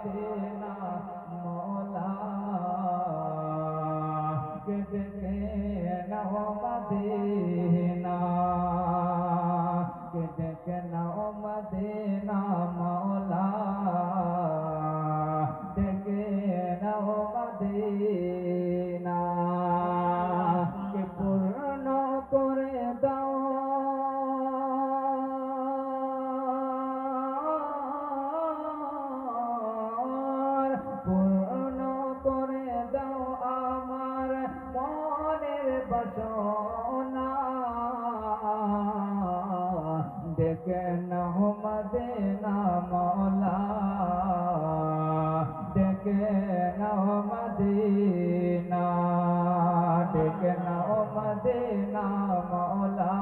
Medina মওলা কে ডেকে নাও Medina কে ডেকে নাও Medina মওলা ডেকে নাও মদিনা কে পূর্ণ করে দাও পূর্ণ করে দাও আমার মনের বাসনা ডেকে নাও মদিনা মওলা ডেকে নাও মদিনা ডেকে নাও মদিনা মওলা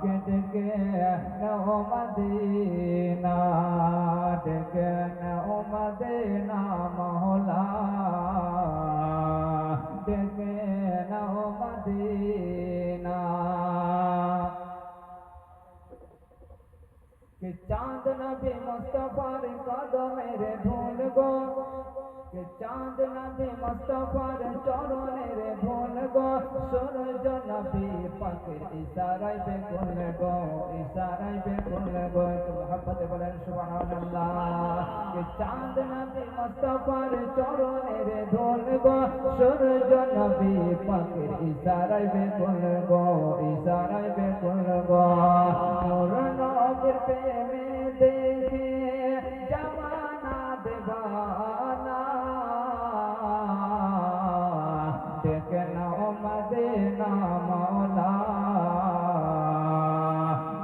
ডেকে নাও মদিনা ডেকে নাও মদিনা মওলা ডেকে নাও মদিনা कि चांद नबी मुस्तफार कदमेर धूल गो कि चांद नबी मुस्तफार चरणेर धूल गो सूरज नबी पाकेर इशाराय बेकुल गो इशाराय बेकुल गो मोहब्बत बोलें सुबहानाल्लाह कि चांद नबी मुस्तफार चरणेर धूल गो सूरज नबी पाकेर इशाराय बेकुल गो इशाराय बेकुल गो नूर नबीर प्रेमे देखे जमाना दीवाना डेके नाओ मदीना मौला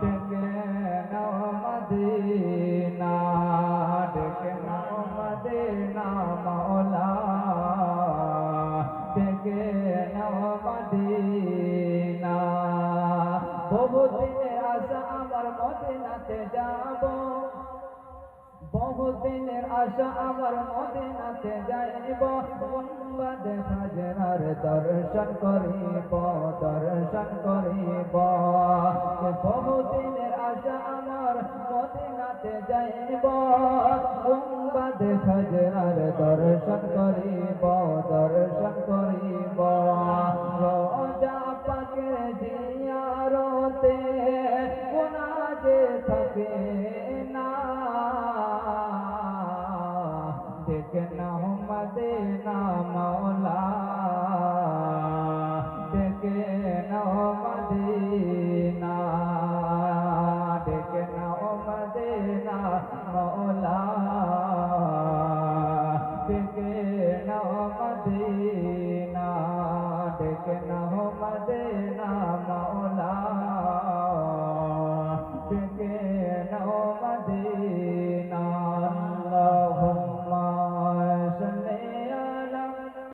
डेके नाओ मदीना डेके नाओ मदीना मौला डेके नाओ मदीना बहुत दिনের আশা আমার মদিনাতে যাব बहुत दिনের আশা আমার মদিনাতে যাইব গুম্বাদ হাজরার দর্শন করিব দর্শন করিব বহুত দিনের আশা আমার মদিনাতে যাইব গুম্বাদ হাজরার দর্শন করিব দর্শন করিব রোজা পাকের জিয়ারতে গুনাহ যে থাকে